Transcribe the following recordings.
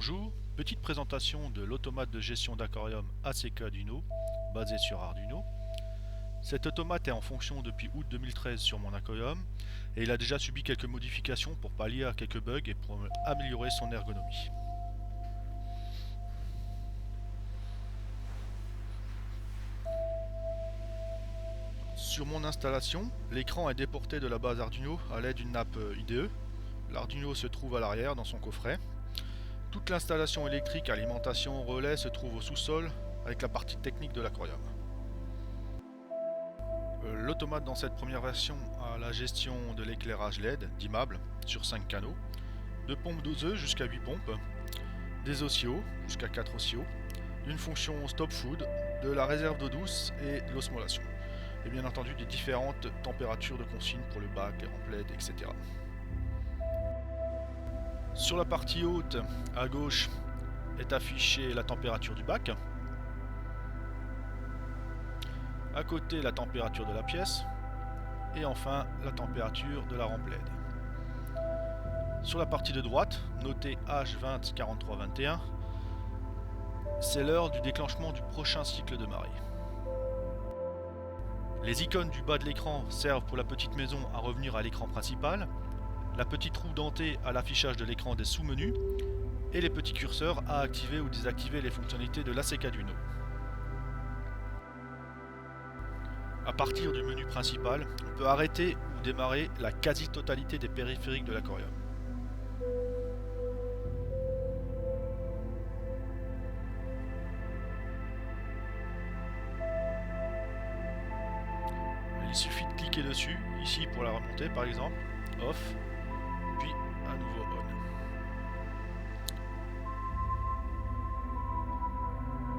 Bonjour, petite présentation de l'automate de gestion d'aquarium ACK-Duino, basé sur Arduino. Cet automate est en fonction depuis août 2013 sur mon aquarium et il a déjà subi quelques modifications pour pallier à quelques bugs et pour améliorer son ergonomie. Sur mon installation, l'écran est déporté de la base Arduino à l'aide d'une nappe IDE. L'Arduino se trouve à l'arrière dans son coffret. Toute l'installation électrique, alimentation, relais se trouve au sous-sol avec la partie technique de l'aquarium. L'automate dans cette première version a la gestion de l'éclairage LED dimmable sur 5 canaux, de pompes doseuses jusqu'à 8 pompes, des oscillos jusqu'à 4 oscillos, d'une fonction stop food, de la réserve d'eau douce et de l'osmolation. Et bien entendu des différentes températures de consigne pour le bac, les remplets, etc. Sur la partie haute, à gauche, est affichée la température du bac. À côté, la température de la pièce. Et enfin, la température de la rampe LED. Sur la partie de droite, notée H204321, c'est l'heure du déclenchement du prochain cycle de marée. Les icônes du bas de l'écran servent pour la petite maison à revenir à l'écran principal, la petite roue dentée à l'affichage de l'écran des sous-menus, et les petits curseurs à activer ou désactiver les fonctionnalités de l'ACK-Duino. À partir du menu principal, on peut arrêter ou démarrer la quasi-totalité des périphériques de l'aquarium. Il suffit de cliquer dessus, ici pour la remonter par exemple, off, puis à nouveau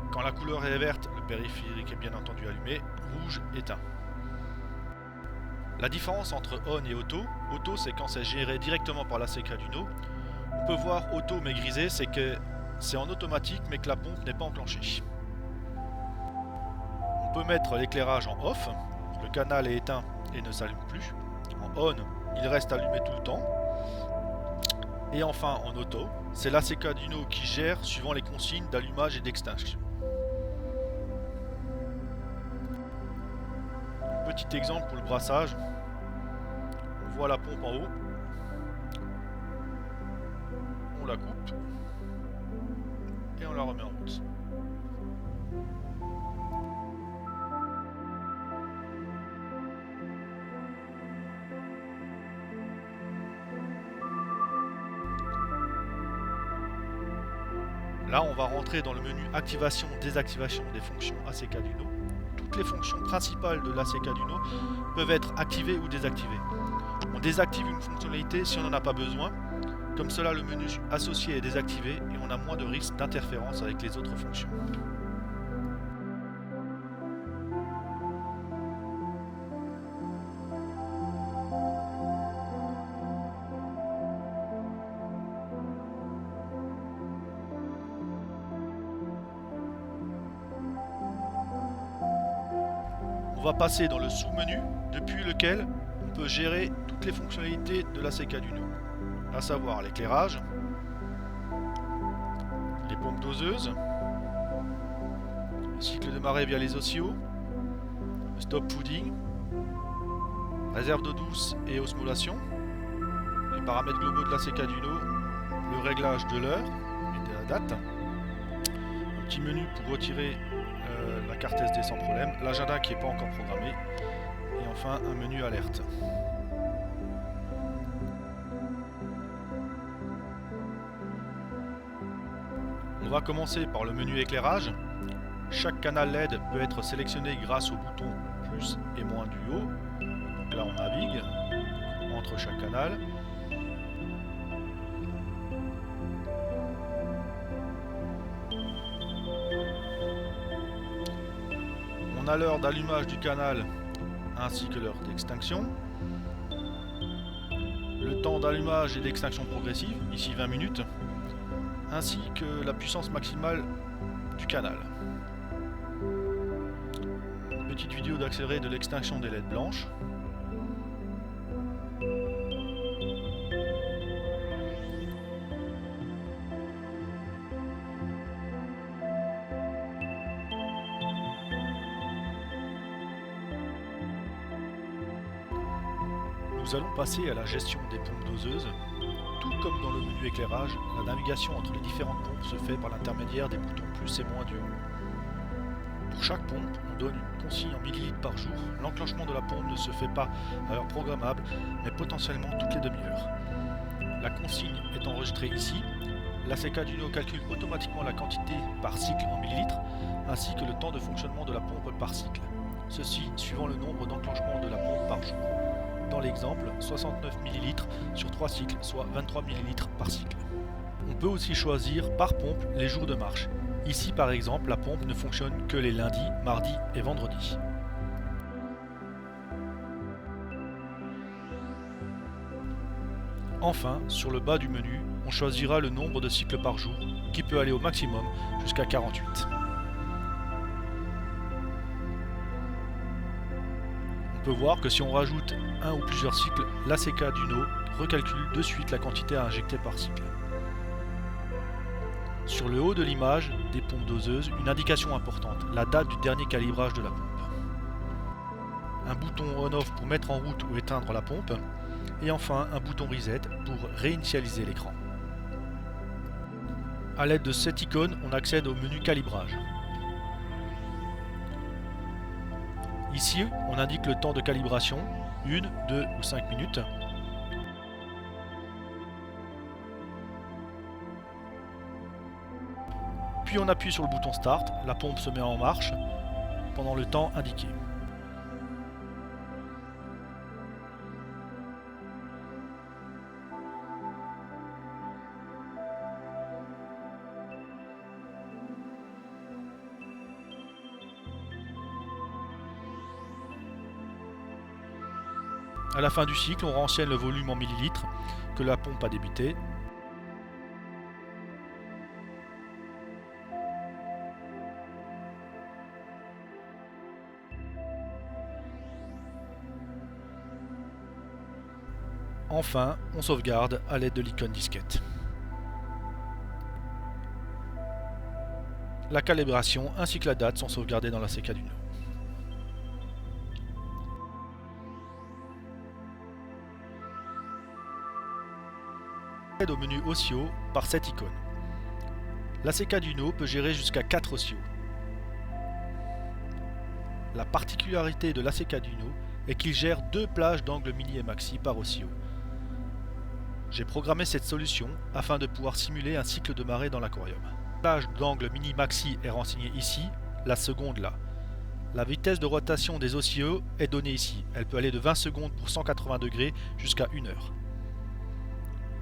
on. Quand la couleur est verte, le périphérique est bien entendu allumé, rouge éteint. La différence entre on et auto c'est quand c'est géré directement par l'ACK-Duino. On peut voir auto mais grisé, c'est que c'est en automatique mais que la pompe n'est pas enclenchée. On peut mettre l'éclairage en off, le canal est éteint et ne s'allume plus. En on, il reste allumé tout le temps. Et enfin en auto, c'est l'ACK-Duino qui gère suivant les consignes d'allumage et d'extinction. Petit exemple pour le brassage, on voit la pompe en haut, on la coupe et on la remet en route. Là on va rentrer dans le menu activation-désactivation des fonctions ACK-Duino. Toutes les fonctions principales de l'ACK-Duino peuvent être activées ou désactivées. On désactive une fonctionnalité si on n'en a pas besoin, comme cela le menu associé est désactivé et on a moins de risque d'interférence avec les autres fonctions. On va passer dans le sous-menu depuis lequel on peut gérer toutes les fonctionnalités de l'ACK-Duino, à savoir l'éclairage, les pompes doseuses, le cycle de marée via les oscillos, le stop fooding, réserve d'eau douce et osmolation, les paramètres globaux de l'ACK-Duino, le réglage de l'heure et de la date, un petit menu pour retirer la carte SD sans problème, l'agenda qui n'est pas encore programmé, et enfin un menu alerte. On va commencer par le menu éclairage. Chaque canal LED peut être sélectionné grâce au bouton plus et moins du haut. Donc là on navigue entre chaque canal. On a l'heure d'allumage du canal ainsi que l'heure d'extinction. Le temps d'allumage et d'extinction progressive, ici 20 minutes, ainsi que la puissance maximale du canal. Une petite vidéo d'accéléré de l'extinction des LED blanches. Nous allons passer à la gestion des pompes doseuses. Tout comme dans le menu éclairage, la navigation entre les différentes pompes se fait par l'intermédiaire des boutons plus et moins du haut. Pour chaque pompe, on donne une consigne en millilitres par jour. L'enclenchement de la pompe ne se fait pas à heure programmable, mais potentiellement toutes les demi-heures. La consigne est enregistrée ici. L'ACK-Duno calcule automatiquement la quantité par cycle en millilitres, ainsi que le temps de fonctionnement de la pompe par cycle. Ceci suivant le nombre d'enclenchements de la pompe par jour. Dans l'exemple, 69 ml sur 3 cycles, soit 23 ml par cycle. On peut aussi choisir par pompe les jours de marche. Ici par exemple, la pompe ne fonctionne que les lundis, mardis et vendredis. Enfin, sur le bas du menu, on choisira le nombre de cycles par jour, qui peut aller au maximum jusqu'à 48. On peut voir que si on rajoute un ou plusieurs cycles, l'ACK-Duno recalcule de suite la quantité à injecter par cycle. Sur le haut de l'image des pompes doseuses, une indication importante, la date du dernier calibrage de la pompe. Un bouton on-off pour mettre en route ou éteindre la pompe. Et enfin un bouton reset pour réinitialiser l'écran. A l'aide de cette icône, on accède au menu calibrage. Ici, on indique le temps de calibration, 1, 2 ou 5 minutes. Puis on appuie sur le bouton Start, la pompe se met en marche pendant le temps indiqué. À la fin du cycle, on renseigne le volume en millilitres que la pompe a débité. Enfin, on sauvegarde à l'aide de l'icône disquette. La calibration ainsi que la date sont sauvegardées dans l'ACK-Duno. Au menu OCIO par cette icône. L'ACK-Duno peut gérer jusqu'à 4 OCIO. La particularité de l'ACK-Duno est qu'il gère 2 plages d'angle mini et maxi par OCIO. J'ai programmé cette solution afin de pouvoir simuler un cycle de marée dans l'aquarium. La plage d'angle mini maxi est renseignée ici, la seconde là. La vitesse de rotation des OCIO est donnée ici. Elle peut aller de 20 secondes pour 180 degrés jusqu'à 1 heure.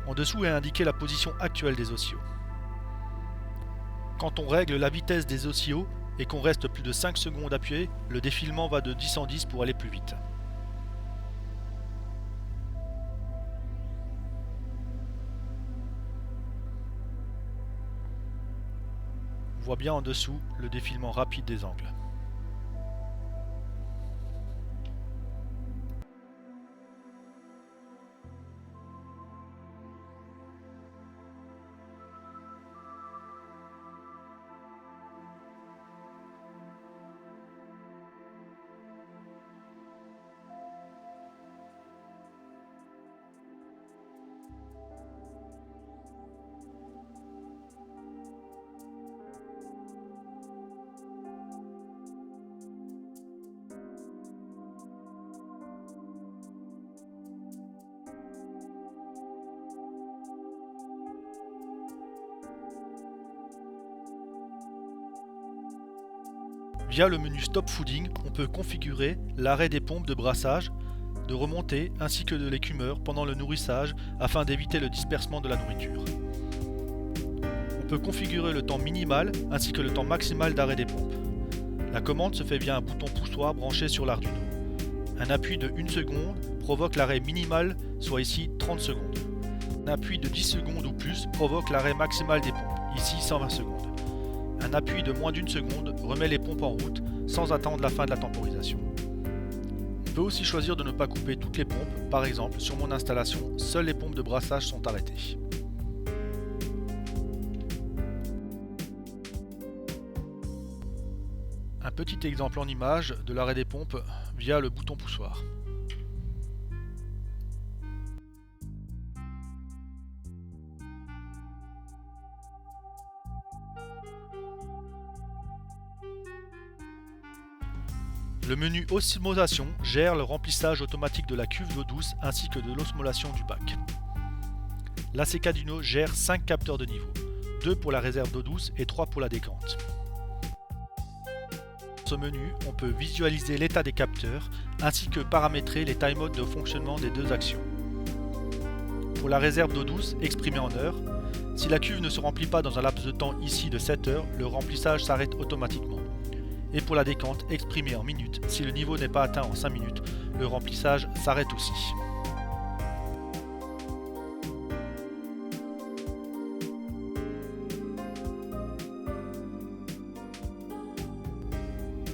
En dessous est indiquée la position actuelle des OCIO. Quand on règle la vitesse des OCIO et qu'on reste plus de 5 secondes appuyé, le défilement va de 10 en 10 pour aller plus vite. On voit bien en dessous le défilement rapide des angles. Via le menu Stop Fooding, on peut configurer l'arrêt des pompes de brassage, de remontée ainsi que de l'écumeur pendant le nourrissage afin d'éviter le dispersement de la nourriture. On peut configurer le temps minimal ainsi que le temps maximal d'arrêt des pompes. La commande se fait via un bouton poussoir branché sur l'Arduino. Un appui de 1 seconde provoque l'arrêt minimal, soit ici 30 secondes. Un appui de 10 secondes ou plus provoque l'arrêt maximal des pompes, ici 120 secondes. Un appui de moins d'1 seconde remet les pompes en route sans attendre la fin de la temporisation. On peut aussi choisir de ne pas couper toutes les pompes, par exemple sur mon installation, seules les pompes de brassage sont arrêtées. Un petit exemple en image de l'arrêt des pompes via le bouton poussoir. Le menu osmolation gère le remplissage automatique de la cuve d'eau douce ainsi que de l'osmolation du bac. L'ACK d'Uno gère 5 capteurs de niveau, 2 pour la réserve d'eau douce et 3 pour la décante. Dans ce menu, on peut visualiser l'état des capteurs ainsi que paramétrer les timeouts de fonctionnement des deux actions. Pour la réserve d'eau douce exprimée en heures, si la cuve ne se remplit pas dans un laps de temps ici de 7 heures, le remplissage s'arrête automatiquement. Et pour la décante exprimée en minutes, si le niveau n'est pas atteint en 5 minutes, le remplissage s'arrête aussi.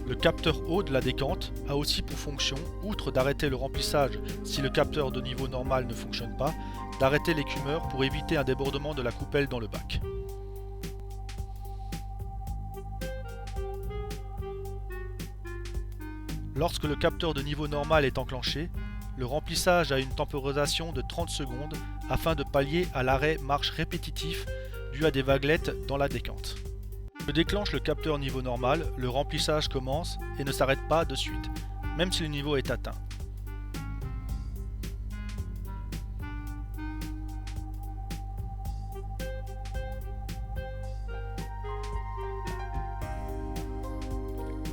Le capteur eau de la décante a aussi pour fonction, outre d'arrêter le remplissage si le capteur de niveau normal ne fonctionne pas, d'arrêter l'écumeur pour éviter un débordement de la coupelle dans le bac. Lorsque le capteur de niveau normal est enclenché, le remplissage a une temporisation de 30 secondes afin de pallier à l'arrêt marche répétitif dû à des vaguelettes dans la décante. Je déclenche le capteur niveau normal, le remplissage commence et ne s'arrête pas de suite, même si le niveau est atteint.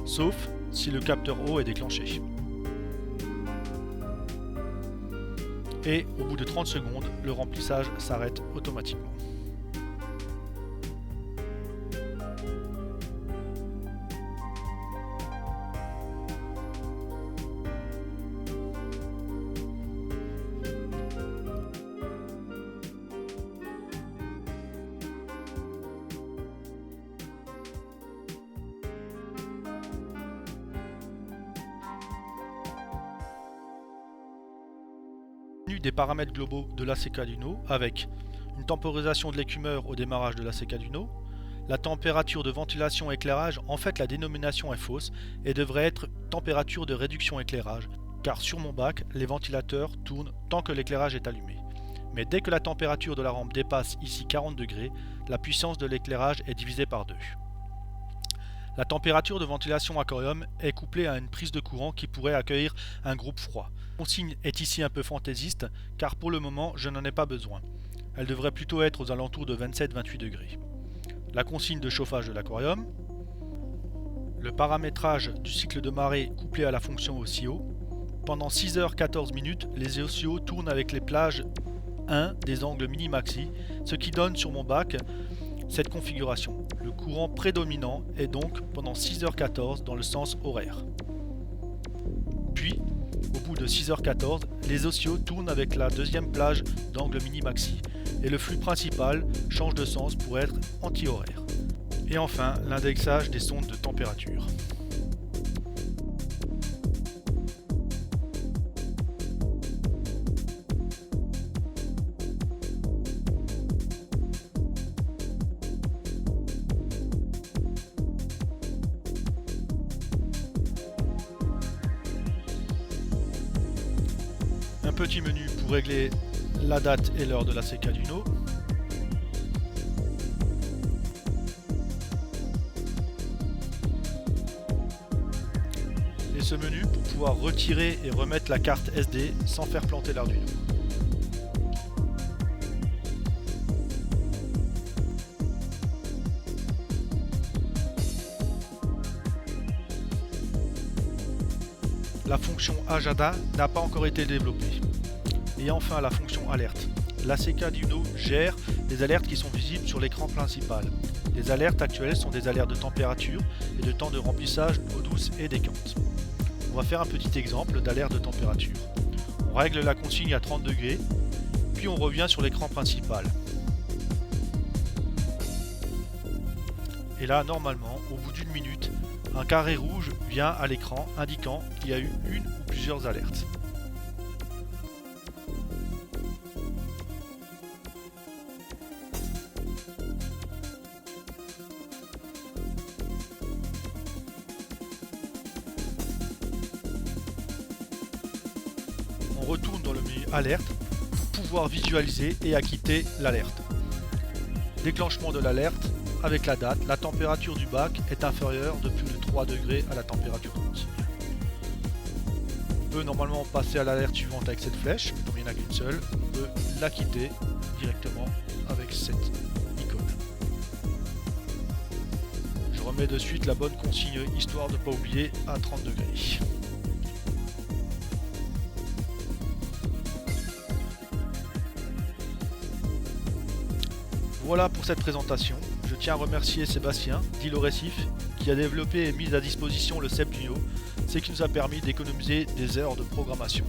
Sauf si le capteur eau est déclenché. Et au bout de 30 secondes, le remplissage s'arrête automatiquement. Des paramètres globaux de l'ACK d'Uno avec une temporisation de l'écumeur au démarrage de l'ACK d'Uno, la température de ventilation éclairage, en fait la dénomination est fausse et devrait être température de réduction éclairage, car sur mon bac, les ventilateurs tournent tant que l'éclairage est allumé. Mais dès que la température de la rampe dépasse ici 40 degrés, la puissance de l'éclairage est divisée par 2. La température de ventilation aquarium est couplée à une prise de courant qui pourrait accueillir un groupe froid. La consigne est ici un peu fantaisiste car pour le moment je n'en ai pas besoin. Elle devrait plutôt être aux alentours de 27-28 degrés. La consigne de chauffage de l'aquarium, le paramétrage du cycle de marée couplé à la fonction OCIO. Pendant 6h14 minutes, les OCIO tournent avec les plages 1 des angles mini-maxi, ce qui donne sur mon bac cette configuration. Le courant prédominant est donc pendant 6h14 dans le sens horaire. Puis, au bout de 6h14, les OCIO tournent avec la deuxième plage d'angle mini-maxi et le flux principal change de sens pour être anti-horaire. Et enfin, l'indexage des sondes de température. Un petit menu pour régler la date et l'heure de l'ACK d'Uno. Et ce menu pour pouvoir retirer et remettre la carte SD sans faire planter l'Arduino. La fonction Agenda n'a pas encore été développée. Et enfin la fonction alerte. L'ACK d'Uno gère les alertes qui sont visibles sur l'écran principal. Les alertes actuelles sont des alertes de température et de temps de remplissage d'eau douce et décante. On va faire un petit exemple d'alerte de température. On règle la consigne à 30 degrés, puis on revient sur l'écran principal. Et là, normalement, au bout d'une minute, un carré rouge vient à l'écran indiquant qu'il y a eu une ou plusieurs alertes. On retourne dans le menu alerte pour pouvoir visualiser et acquitter l'alerte. Déclenchement de l'alerte avec la date, la température du bac est inférieure de plus de 3 degrés à la température consigne. peut normalement passer à l'alerte suivante avec cette flèche, mais comme il n'y en a qu'une seule, on peut la quitter directement avec cette icône. Je remets de suite la bonne consigne histoire de ne pas oublier à 30 degrés. Voilà pour cette présentation. Je tiens à remercier Sébastien, d'Île au Récif, qui a développé et mis à disposition le CEP Duino, ce qui nous a permis d'économiser des heures de programmation.